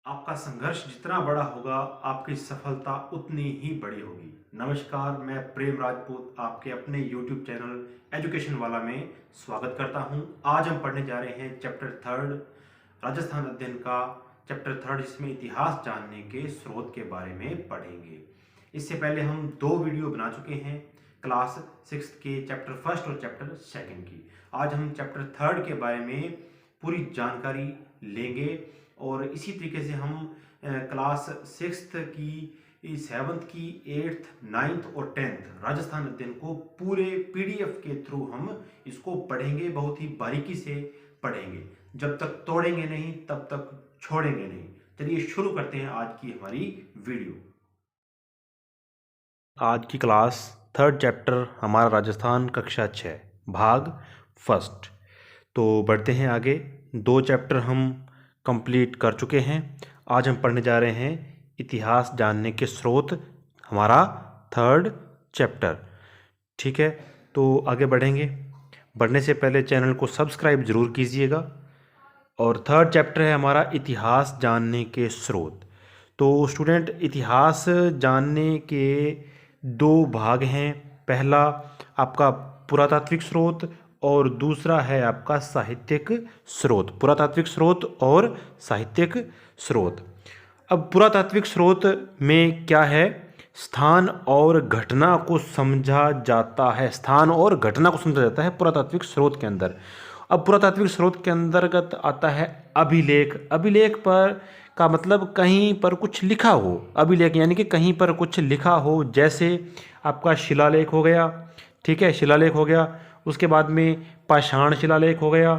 आपका संघर्ष जितना बड़ा होगा, आपकी सफलता उतनी ही बड़ी होगी। नमस्कार, मैं प्रेम राजपूत आपके अपने YouTube चैनल एजुकेशन वाला में स्वागत करता हूं। आज हम पढ़ने जा रहे हैं चैप्टर थर्ड, राजस्थान अध्ययन का चैप्टर थर्ड, जिसमें इतिहास जानने के स्रोत के बारे में पढ़ेंगे। इससे पहले हम दो वीडियो बना चुके हैं क्लास सिक्स के चैप्टर फर्स्ट और चैप्टर सेकंड की। आज हम चैप्टर थर्ड के बारे में पूरी जानकारी लेंगे और इसी तरीके से हम क्लास सिक्स्थ की, सेवन्थ की, एट्थ, नाइन्थ और टेंथ राजस्थान अध्ययन को पूरे पीडीएफ के थ्रू हम इसको पढ़ेंगे, बहुत ही बारीकी से पढ़ेंगे। जब तक तोड़ेंगे नहीं तब तक छोड़ेंगे नहीं। चलिए शुरू करते हैं आज की हमारी वीडियो। आज की क्लास थर्ड चैप्टर हमारा राजस्थान कक्षा 6 भाग फर्स्ट। तो बढ़ते हैं आगे। दो चैप्टर हम कंप्लीट कर चुके हैं। आज हम पढ़ने जा रहे हैं इतिहास जानने के स्रोत, हमारा थर्ड चैप्टर। ठीक है, तो आगे बढ़ेंगे। बढ़ने से पहले चैनल को सब्सक्राइब जरूर कीजिएगा। और थर्ड चैप्टर है हमारा इतिहास जानने के स्रोत। तो स्टूडेंट, इतिहास जानने के दो भाग हैं। पहला आपका पुरातात्विक स्रोत और दूसरा है आपका साहित्यिक स्रोत। पुरातात्विक स्रोत और साहित्यिक स्रोत। अब पुरातात्विक स्रोत में क्या है? स्थान और घटना को समझा जाता है। स्थान और घटना को समझा जाता है पुरातात्विक स्रोत के अंदर। अब पुरातात्विक स्रोत के अंतर्गत आता है अभिलेख। अभिलेख पर का मतलब कहीं पर कुछ लिखा हो। अभिलेख यानी कि कहीं पर कुछ लिखा हो, जैसे आपका शिलालेख हो गया। ठीक है, शिलालेख हो गया। उसके बाद में पाषाण शिलालेख हो गया।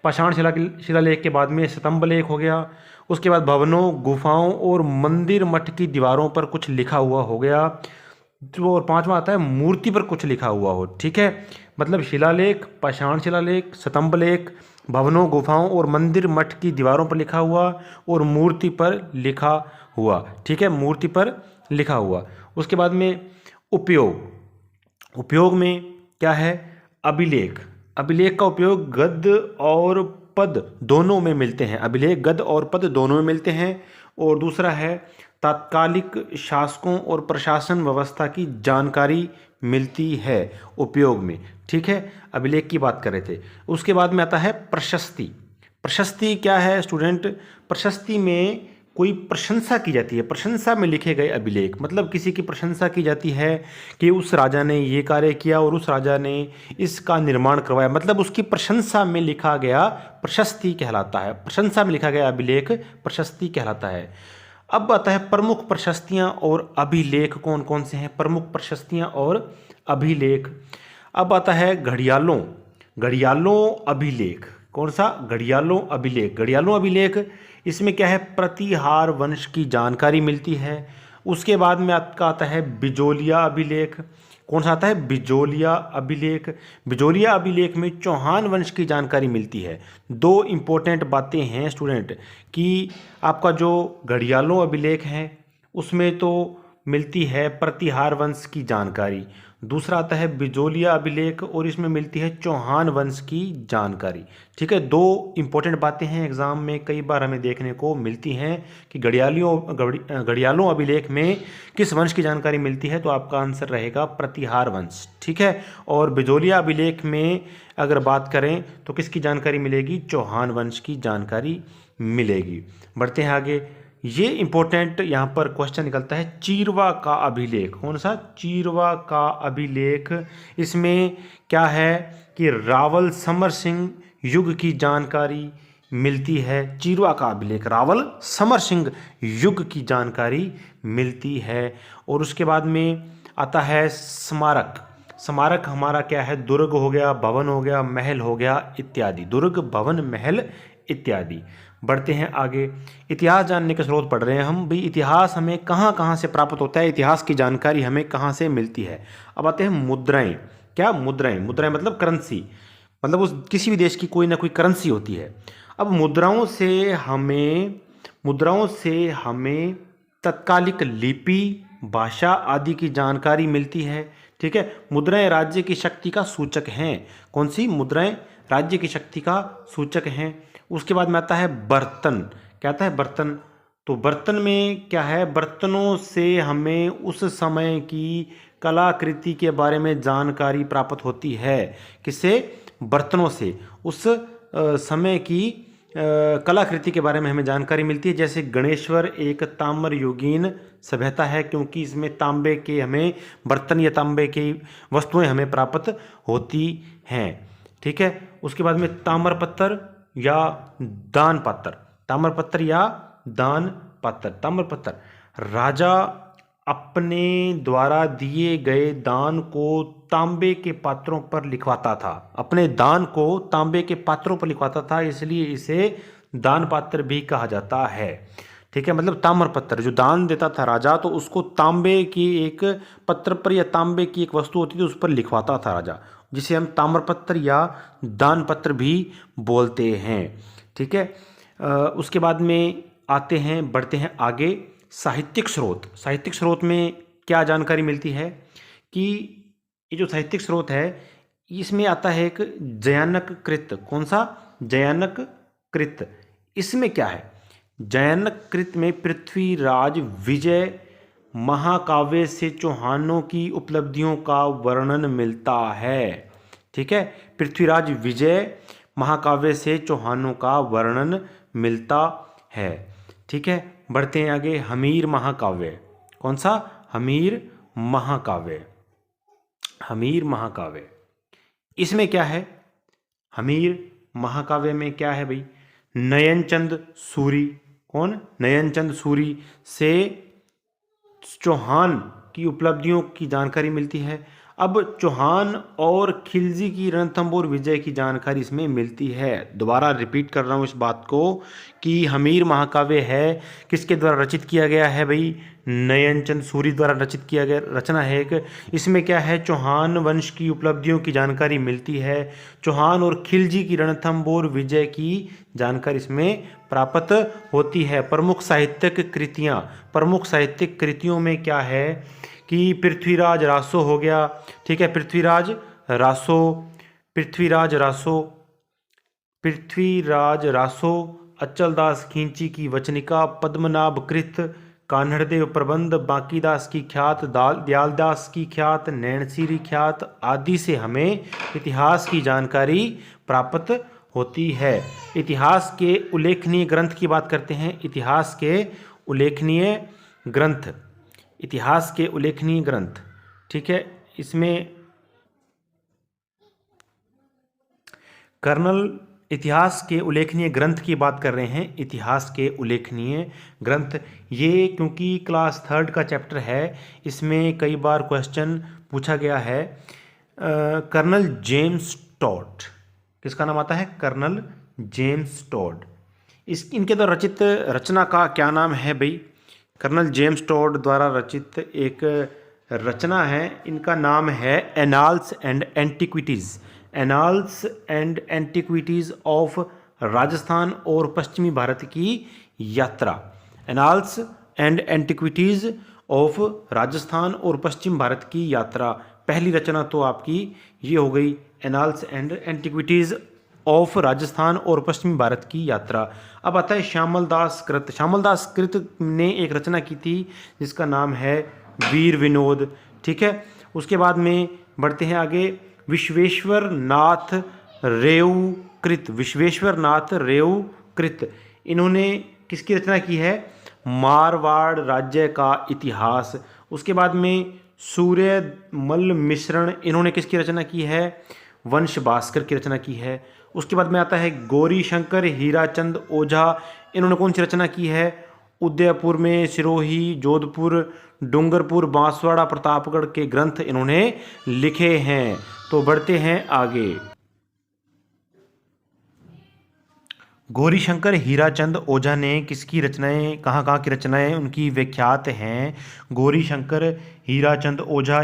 पाषाण शिलालेख के बाद में स्तंभ लेख हो गया। उसके बाद भवनों, गुफाओं और मंदिर मठ की दीवारों पर कुछ लिखा हुआ हो गया। और पांचवा आता है मूर्ति पर कुछ लिखा हुआ हो। ठीक है, मतलब शिलालेख, पाषाण शिलालेख, स्तंभ लेख, भवनों, गुफाओं और मंदिर मठ की दीवारों पर लिखा हुआ और मूर्ति पर लिखा हुआ। ठीक है, मूर्ति पर लिखा हुआ। उसके बाद में उपयोग में क्या है? अभिलेख। अभिलेख का उपयोग गद्य और पद दोनों में मिलते हैं। अभिलेख गद्य और पद दोनों में मिलते हैं। और दूसरा है तात्कालिक शासकों और प्रशासन व्यवस्था की जानकारी मिलती है उपयोग में। ठीक है, अभिलेख की बात कर रहे थे। उसके बाद में आता है प्रशस्ति। प्रशस्ति क्या है स्टूडेंट? प्रशस्ति में कोई प्रशंसा की जाती है। प्रशंसा में लिखे गए अभिलेख, मतलब किसी की प्रशंसा की जाती है कि उस राजा ने ये कार्य किया और उस राजा ने इसका निर्माण करवाया, मतलब उसकी प्रशंसा में लिखा गया प्रशस्ति कहलाता है। प्रशंसा में लिखा गया अभिलेख प्रशस्ति कहलाता है। अब आता है प्रमुख प्रशस्तियां और अभिलेख कौन कौन से हैं? प्रमुख प्रशस्तियां और अभिलेख। अब आता है घड़ियालों। घड़ियालों अभिलेख। कौन सा? घड़ियालों अभिलेख। घड़ियालों अभिलेख, इसमें क्या है? प्रतिहार वंश की जानकारी मिलती है। उसके बाद में आपका आता है बिजोलिया अभिलेख। कौन सा आता है? बिजोलिया अभिलेख। बिजोलिया अभिलेख में चौहान वंश की जानकारी मिलती है। दो इंपॉर्टेंट बातें हैं स्टूडेंट कि आपका जो घड़ियालों अभिलेख है उसमें तो मिलती है प्रतिहार वंश की जानकारी। दूसरा आता है बिजोलिया अभिलेख और इसमें मिलती है चौहान वंश की जानकारी। ठीक है, दो इंपॉर्टेंट बातें हैं, एग्जाम में कई बार हमें देखने को मिलती हैं कि घड़ियालों अभिलेख में किस वंश की जानकारी मिलती है, तो आपका आंसर रहेगा प्रतिहार वंश। ठीक है, और बिजोलिया अभिलेख में अगर बात करें तो किसकी जानकारी मिलेगी? चौहान वंश की जानकारी मिलेगी। बढ़ते हैं आगे। ये इंपॉर्टेंट यहाँ पर क्वेश्चन निकलता है चीरवा का अभिलेख। कौन सा? चीरवा का अभिलेख। इसमें क्या है कि रावल समर सिंह युग की जानकारी मिलती है। चीरवा का अभिलेख रावल समर सिंह युग की जानकारी मिलती है। और उसके बाद में आता है स्मारक। स्मारक हमारा क्या है? दुर्ग हो गया, भवन हो गया, महल हो गया इत्यादि। दुर्ग, भवन, महल इत्यादि। बढ़ते हैं आगे। इतिहास जानने के स्रोत पढ़ रहे हैं हम। भाई इतिहास हमें कहाँ कहाँ से प्राप्त होता है, इतिहास की जानकारी हमें कहाँ से मिलती है? अब आते हैं मुद्राएं। क्या? मुद्राएं। मुद्राएं मतलब करेंसी, मतलब उस किसी भी देश की कोई ना कोई करेंसी होती है। अब मुद्राओं से हमें तत्कालिक लिपि, भाषा आदि की जानकारी मिलती है। ठीक है, मुद्राएं राज्य की शक्ति का सूचक हैं। कौन सी? मुद्राएं राज्य की शक्ति का सूचक हैं। उसके बाद में आता है बर्तन। क्या आता है? बर्तन। तो बर्तन में क्या है, बर्तनों से हमें उस समय की कलाकृति के बारे में जानकारी प्राप्त होती है। किससे? बर्तनों से उस समय की कलाकृति के बारे में हमें जानकारी मिलती है। जैसे गणेश्वर एक ताम्र युगीन सभ्यता है, क्योंकि इसमें तांबे के हमें बर्तन या तांबे की वस्तुएं हमें प्राप्त होती हैं। ठीक है, उसके बाद में ताम्रपत्र या दान पात्र। ताम्रपत्र या दान पात्र। ताम्रपत्र, राजा अपने द्वारा दिए गए दान को तांबे के पात्रों पर लिखवाता था। अपने दान को तांबे के पात्रों पर लिखवाता था, इसलिए इसे दान पात्र भी कहा जाता है। ठीक है, मतलब ताम्रपत्र जो दान देता था राजा, तो उसको तांबे की एक पत्र पर या तांबे की एक वस्तु होती थी उस पर लिखवाता था राजा, जिसे हम ताम्रपत्र या दान पत्र भी बोलते हैं। ठीक है, उसके बाद में आते हैं, बढ़ते हैं आगे। साहित्यिक स्रोत। साहित्यिक स्रोत में क्या जानकारी मिलती है कि ये जो साहित्यिक स्रोत है इसमें आता है एक जयानक कृत। कौन सा? जयानक कृत। इसमें क्या है? जयानक कृत में पृथ्वीराज विजय महाकाव्य से चौहानों की उपलब्धियों का वर्णन मिलता है। ठीक है, पृथ्वीराज विजय महाकाव्य से चौहानों का वर्णन मिलता है। ठीक है, बढ़ते हैं आगे। हमीर महाकाव्य। कौन सा? हमीर महाकाव्य। हमीर महाकाव्य, इसमें क्या है? हमीर महाकाव्य में क्या है भाई? नयनचंद सूरी। कौन? नयनचंद सूरी से चौहान की उपलब्धियों की जानकारी मिलती है। अब चौहान और खिलजी की रणथंभौर विजय की जानकारी इसमें मिलती है। दोबारा रिपीट कर रहा हूँ इस बात को कि हमीर महाकाव्य है, किसके द्वारा रचित किया गया है भाई? नयनचंद सूरी द्वारा रचित किया गया रचना है एक। इसमें क्या है? चौहान वंश की उपलब्धियों की जानकारी मिलती है। चौहान और खिलजी की रणथंभौर विजय की जानकारी इसमें प्राप्त होती है। प्रमुख साहित्यिक कृतियाँ। प्रमुख साहित्यिक कृतियों में क्या है कि पृथ्वीराज रासो हो गया। ठीक है, पृथ्वीराज रासो, पृथ्वीराज रासो, पृथ्वीराज रासो, अचलदास खींची की वचनिका, पद्मनाभ कृत, कान्हड़देव प्रबंध, बांकीदास की ख्यात, दयालदास की ख्यात, नैणसीरी ख्यात आदि से हमें इतिहास की जानकारी प्राप्त होती है। इतिहास के उल्लेखनीय ग्रंथ की बात करते हैं। इतिहास के उल्लेखनीय ग्रंथ। इतिहास के उल्लेखनीय ग्रंथ। ठीक है, इसमें कर्नल इतिहास के उल्लेखनीय ग्रंथ की बात कर रहे हैं। इतिहास के उल्लेखनीय ग्रंथ, ये क्योंकि क्लास 3 का चैप्टर है, इसमें कई बार क्वेश्चन पूछा गया है। कर्नल जेम्स टॉड, किसका नाम आता है? Colonel James Tod. इनके द्वारा रचित रचना का क्या नाम है भाई? कर्नल जेम्स टॉड द्वारा रचित एक रचना है, इनका नाम है annals and antiquities. Annals and antiquities of Rajasthan और पश्चिमी भारत की यात्रा। Annals and antiquities of Rajasthan और पश्चिम भारत की यात्रा। पहली रचना तो आपकी ये हो गई, annals and antiquities of Rajasthan और पश्चिमी भारत की यात्रा। अब आता है श्यामल दास कृत। श्यामल दास कृत ने एक रचना की थी जिसका नाम है वीर विनोद। ठीक है, उसके बाद में बढ़ते हैं आगे। विश्वेश्वर नाथ रेऊ कृत। विश्वेश्वर नाथ रेऊ कृत, इन्होंने किसकी रचना की है? मारवाड़ राज्य का इतिहास। उसके बाद में सूर्यमल मिश्रण, इन्होंने किसकी रचना की है? वंश भास्कर की रचना की है। उसके बाद में आता है गौरी शंकर हीराचंद ओझा, इन्होंने कौन सी रचना की है? उदयपुर में सिरोही, जोधपुर, डूंगरपुर, बांसवाड़ा, प्रतापगढ़ के ग्रंथ इन्होंने लिखे हैं। तो बढ़ते हैं आगे। गौरीशंकर हीराचंद ओझा ने किसकी रचनाएं, कहाँ कहाँ की रचनाएं उनकी विख्यात हैं? गौरीशंकर हीराचंद ओझा,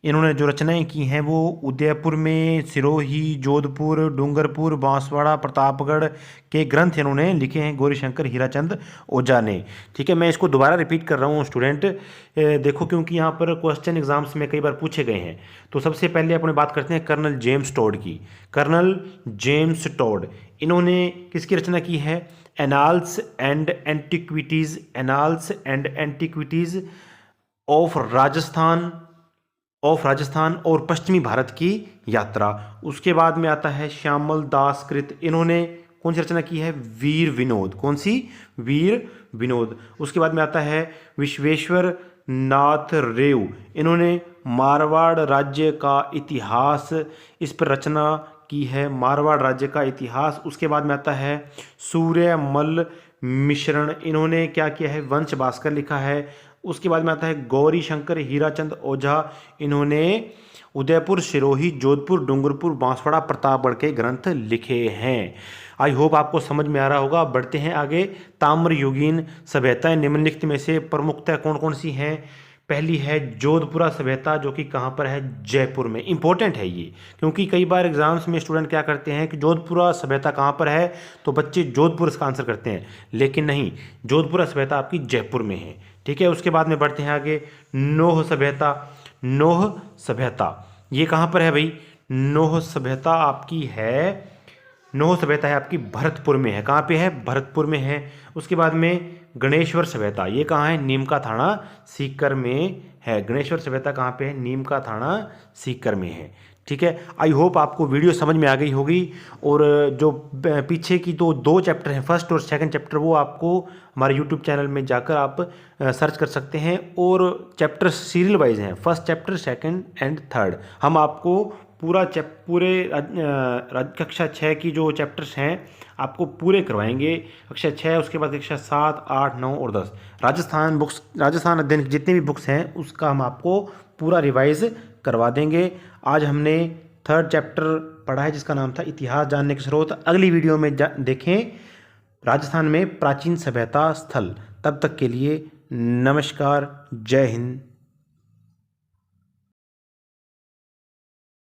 इन्होंने जो रचनाएं की हैं वो उदयपुर में, सिरोही, जोधपुर, डूंगरपुर, बांसवाड़ा, प्रतापगढ़ के ग्रंथ इन्होंने लिखे हैं गौरीशंकर हीराचंद ओझा ने। ठीक है, मैं इसको दोबारा रिपीट कर रहा हूँ स्टूडेंट, देखो क्योंकि यहाँ पर क्वेश्चन एग्जाम्स में कई बार पूछे गए हैं। तो सबसे पहले अपने बात करते हैं कर्नल जेम्स टॉड की। कर्नल जेम्स टॉड, इन्होंने किसकी रचना की है? Annals and antiquities of Rajasthan और पश्चिमी भारत की यात्रा। उसके बाद में आता है श्यामल दास कृत, इन्होंने कौन सी रचना की है? वीर विनोद। कौन सी? वीर विनोद। उसके बाद में आता है विश्वेश्वर नाथ रेव, इन्होंने मारवाड़ राज्य का इतिहास इस पर रचना की है, मारवाड़ राज्य का इतिहास। उसके बाद में आता है सूर्यमल मिश्रण, इन्होंने क्या किया है? वंश भास्कर लिखा है। उसके बाद में आता है गौरी शंकर हीराचंद ओझा, इन्होंने उदयपुर, सिरोही, जोधपुर, डूंगरपुर, बांसवाड़ा, प्रतापगढ़ के ग्रंथ लिखे हैं। आई होप आपको समझ में आ रहा होगा। बढ़ते हैं आगे। ताम्रयुगीन सभ्यताएं निम्नलिखित में से प्रमुखतः कौन कौन सी हैं? पहली है जोधपुरा सभ्यता, जो कि कहाँ पर है? जयपुर में। इंपॉर्टेंट है ये, क्योंकि कई बार एग्जाम्स में स्टूडेंट क्या करते हैं कि जोधपुरा सभ्यता कहाँ पर है, तो बच्चे जोधपुर इसका आंसर करते हैं, लेकिन नहीं, जोधपुरा सभ्यता आपकी जयपुर में है। ठीक है। उसके बाद में बढ़ते हैं आगे। नोह सभ्यता, नोह सभ्यता ये कहाँ पर है भाई? नोह सभ्यता आपकी है, नोह सभ्यता है आपकी भरतपुर में है। कहाँ पे है? भरतपुर में है। उसके बाद में गणेश्वर सभ्यता, ये कहाँ है? नीम का थाना सीकर में है। गणेश्वर सभ्यता कहाँ पे है? नीम का थाना सीकर में है। ठीक है। आई होप आपको वीडियो समझ में आ गई होगी। और जो पीछे की तो दो चैप्टर हैं, फर्स्ट और सेकंड चैप्टर, वो आपको हमारे यूट्यूब चैनल में जाकर आप सर्च कर सकते हैं। और चैप्टर सीरियल वाइज हैं, first chapter, second and third. हम आपको पूरे कक्षा 6 की जो चैप्टर्स हैं आपको पूरे करवाएंगे। कक्षा 6, उसके बाद कक्षा 7, 8, 9 और 10 राजस्थान अध्ययन की जितनी भी बुक्स हैं उसका हम आपको पूरा रिवाइज करवा देंगे। आज हमने थर्ड चैप्टर पढ़ा है जिसका नाम था इतिहास जानने के स्रोत। अगली वीडियो में देखें राजस्थान में प्राचीन सभ्यता स्थल। तब तक के लिए नमस्कार, जय हिंद।